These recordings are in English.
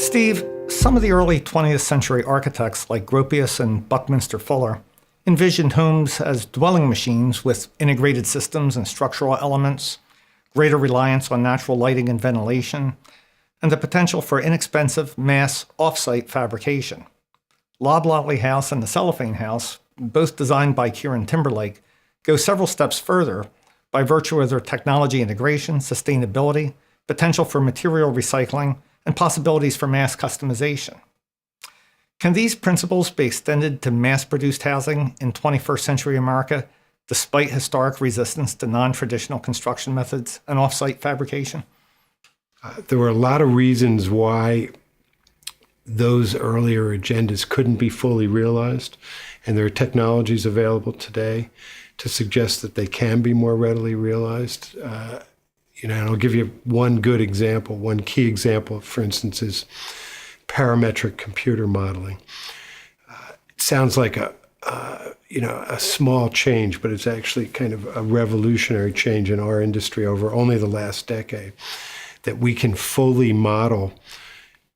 Steve, some of the early 20th century architects like Gropius and Buckminster Fuller envisioned homes as dwelling machines with integrated systems and structural elements, greater reliance on natural lighting and ventilation, and the potential for inexpensive mass off-site fabrication. Loblolly House and the Cellophane House, both designed by KieranTimberlake, go several steps further by virtue of their technology integration, sustainability, potential for material recycling, and possibilities for mass customization. Can these principles be extended to mass-produced housing in 21st century America, despite historic resistance to non-traditional construction methods and off-site fabrication? There were a lot of reasons why those earlier agendas couldn't be fully realized, and there are technologies available today to suggest that they can be more readily realized. And I'll give you one good example. One key example, for instance, is parametric computer modeling. It sounds like a small change, but it's actually kind of a revolutionary change in our industry over only the last decade, that we can fully model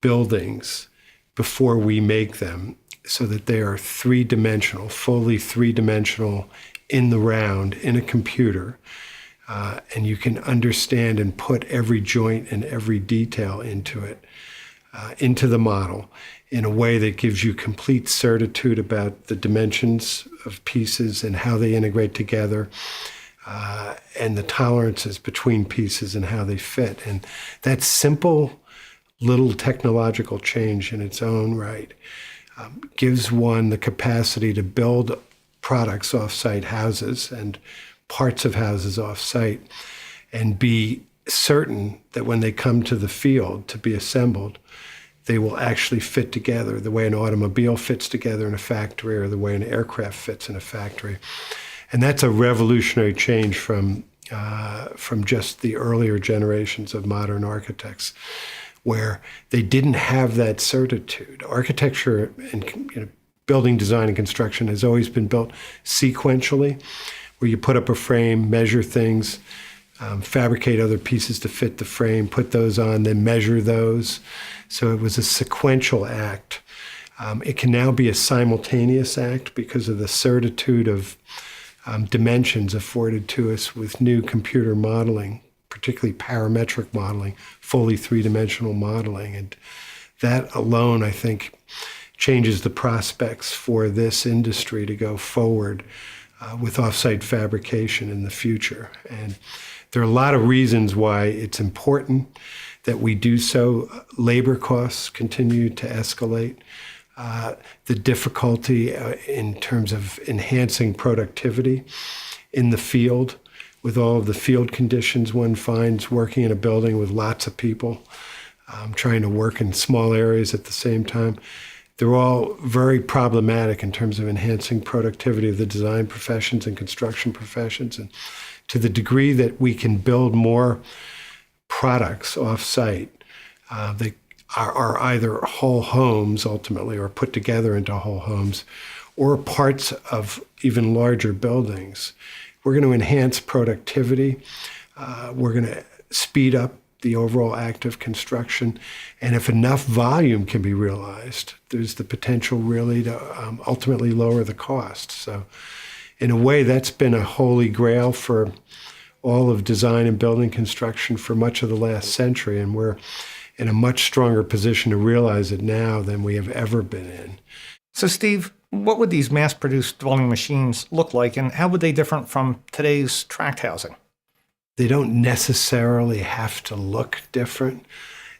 buildings before we make them so that they are three-dimensional, fully three-dimensional in the round in a computer. And you can understand and put every joint and every detail into it, into the model, in a way that gives you complete certitude about the dimensions of pieces and how they integrate together, and the tolerances between pieces and how they fit. And that simple little technological change in its own right gives one the capacity to build products off-site, houses and parts of houses off-site, and be certain that when they come to the field to be assembled, they will actually fit together the way an automobile fits together in a factory or the way an aircraft fits in a factory. And that's a revolutionary change from just the earlier generations of modern architects, where they didn't have that certitude. Architecture and building design and construction has always been built sequentially, where you put up a frame, measure things, fabricate other pieces to fit the frame, put those on, then measure those. So it was a sequential act. It can now be a simultaneous act because of the certitude of dimensions afforded to us with new computer modeling, particularly parametric modeling, fully three-dimensional modeling. And that alone, I think, changes the prospects for this industry to go forward with off-site fabrication in the future. And there are a lot of reasons why it's important that we do so. Labor costs continue to escalate. The difficulty in terms of enhancing productivity in the field, with all of the field conditions one finds working in a building with lots of people, trying to work in small areas at the same time. They're all very problematic in terms of enhancing productivity of the design professions and construction professions. And to the degree that we can build more products off-site that are either whole homes ultimately, or put together into whole homes, or parts of even larger buildings, we're going to enhance productivity. We're going to speed up the overall act of construction. And if enough volume can be realized, there's the potential really to ultimately lower the cost. So in a way, that's been a holy grail for all of design and building construction for much of the last century. And we're in a much stronger position to realize it now than we have ever been in. So Steve, what would these mass-produced dwelling machines look like, and how would they differ from today's tract housing? They don't necessarily have to look different.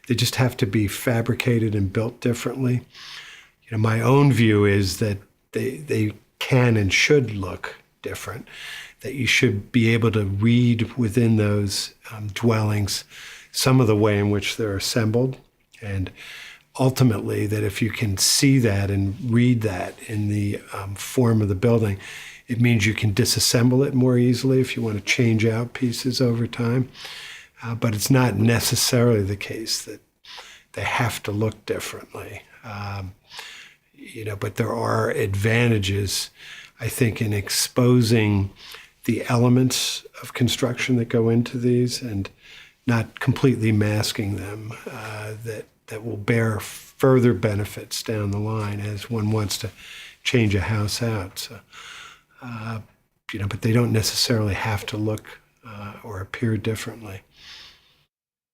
They just have to be fabricated and built differently. My own view is that they can and should look different, that you should be able to read within those dwellings some of the way in which they're assembled, and ultimately that if you can see that and read that in the form of the building, it means you can disassemble it more easily if you want to change out pieces over time. But it's not necessarily the case that they have to look differently. But there are advantages, I think, in exposing the elements of construction that go into these, and not completely masking them, that will bear further benefits down the line as one wants to change a house out. So, but they don't necessarily have to look or appear differently.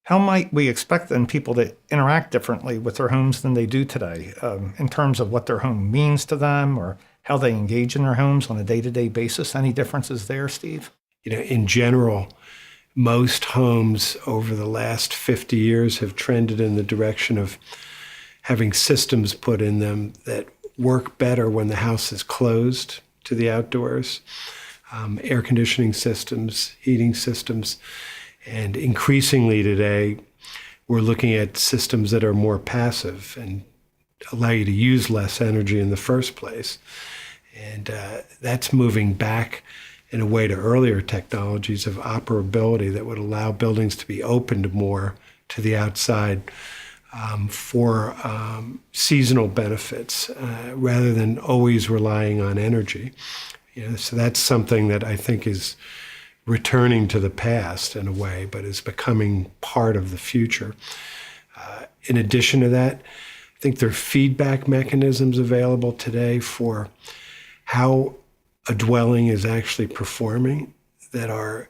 How might we expect then people to interact differently with their homes than they do today, in terms of what their home means to them or how they engage in their homes on a day-to-day basis? Any differences there, Steve? In general, most homes over the last 50 years have trended in the direction of having systems put in them that work better when the house is closed to the outdoors. Air conditioning systems, heating systems, and increasingly today, we're looking at systems that are more passive and allow you to use less energy in the first place. And that's moving back in a way to earlier technologies of operability that would allow buildings to be opened more to the outside for seasonal benefits rather than always relying on energy. So that's something that I think is returning to the past in a way, but is becoming part of the future. In addition to that, I think there are feedback mechanisms available today for how a dwelling is actually performing that are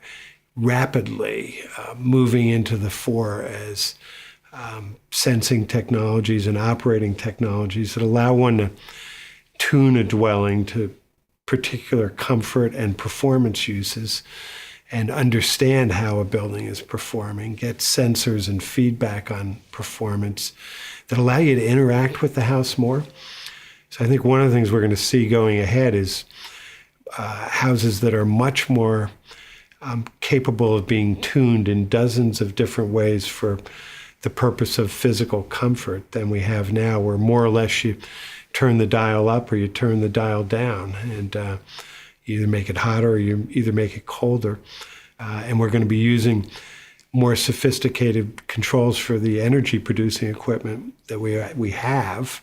rapidly moving into the fore as sensing technologies and operating technologies that allow one to tune a dwelling to particular comfort and performance uses and understand how a building is performing, get sensors and feedback on performance that allow you to interact with the house more. So I think one of the things we're going to see going ahead is houses that are much more capable of being tuned in dozens of different ways for the purpose of physical comfort than we have now, where more or less you turn the dial up or you turn the dial down, and you either make it hotter or you either make it colder. And we're going to be using more sophisticated controls for the energy producing equipment that we have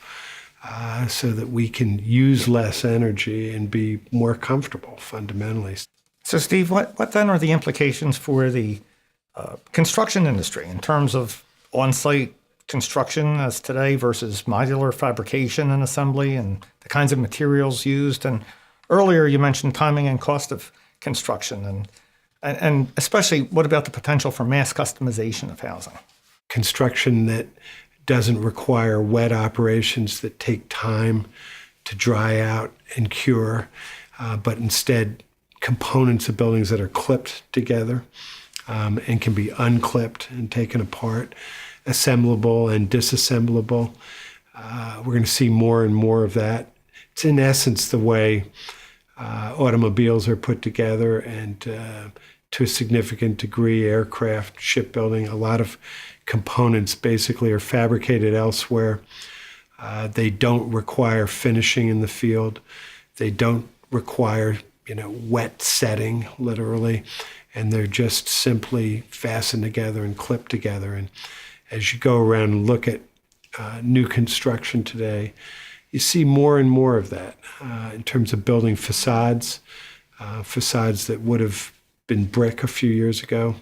so that we can use less energy and be more comfortable fundamentally. So, Steve, what then are the implications for the construction industry in terms of on-site construction as today versus modular fabrication and assembly and the kinds of materials used? And earlier you mentioned timing and cost of construction, and especially what about the potential for mass customization of housing? Construction that doesn't require wet operations that take time to dry out and cure, but instead components of buildings that are clipped together and can be unclipped and taken apart, assemblable and disassemblable. We're going to see more and more of that. It's in essence the way automobiles are put together, and to a significant degree, aircraft, shipbuilding, a lot of components basically are fabricated elsewhere. They don't require finishing in the field. They don't require, wet setting, literally, and they're just simply fastened together and clipped together. And as you go around and look at new construction today, you see more and more of that in terms of building facades. Facades that would have been brick a few years ago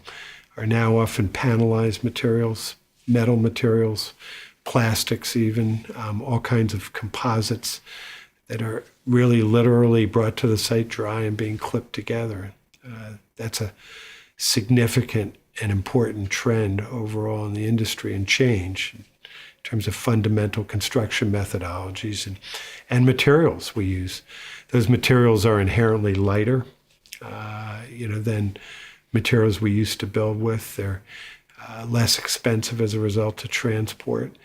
are now often panelized materials, metal materials, plastics even, all kinds of composites that are really literally brought to the site dry and being clipped together. That's a significant and important trend overall in the industry and change in terms of fundamental construction methodologies and materials we use. Those materials are inherently lighter than materials we used to build with. They're less expensive as a result to transport,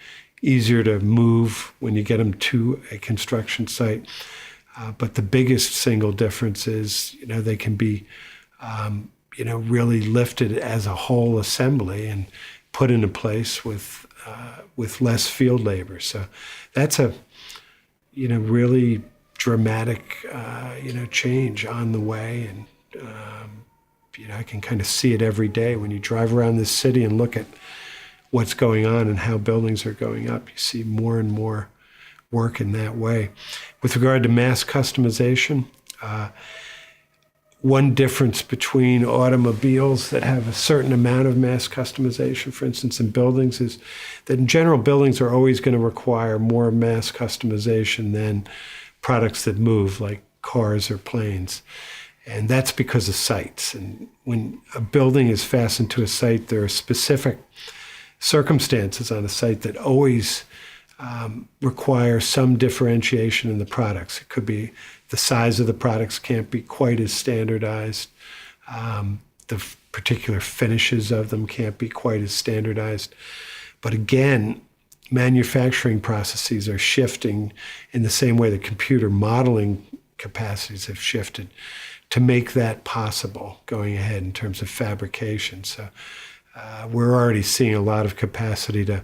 easier to move when you get them to a construction site. But the biggest single difference is, they can be, really lifted as a whole assembly and put into place with less field labor. So that's a, really dramatic, change on the way. And, I can kind of see it every day when you drive around this city and look at what's going on and how buildings are going up. You see more and more work in that way. With regard to mass customization, one difference between automobiles that have a certain amount of mass customization, for instance, in buildings, is that in general, buildings are always going to require more mass customization than products that move, like cars or planes. And that's because of sites. And when a building is fastened to a site, there are specific circumstances on a site that always require some differentiation in the products. It could be the size of the products can't be quite as standardized. The particular finishes of them can't be quite as standardized. But again, manufacturing processes are shifting in the same way that computer modeling capacities have shifted to make that possible going ahead in terms of fabrication. So we're already seeing a lot of capacity to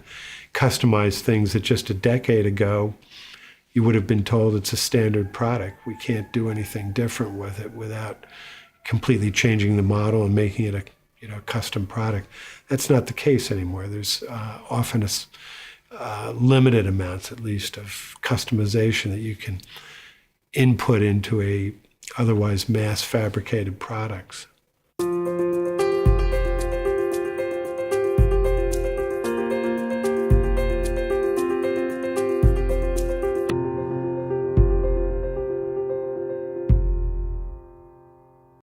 customize things that just a decade ago you would have been told it's a standard product. We can't do anything different with it without completely changing the model and making it a custom product. That's not the case anymore. There's often limited amounts, at least, of customization that you can input into a otherwise mass fabricated products.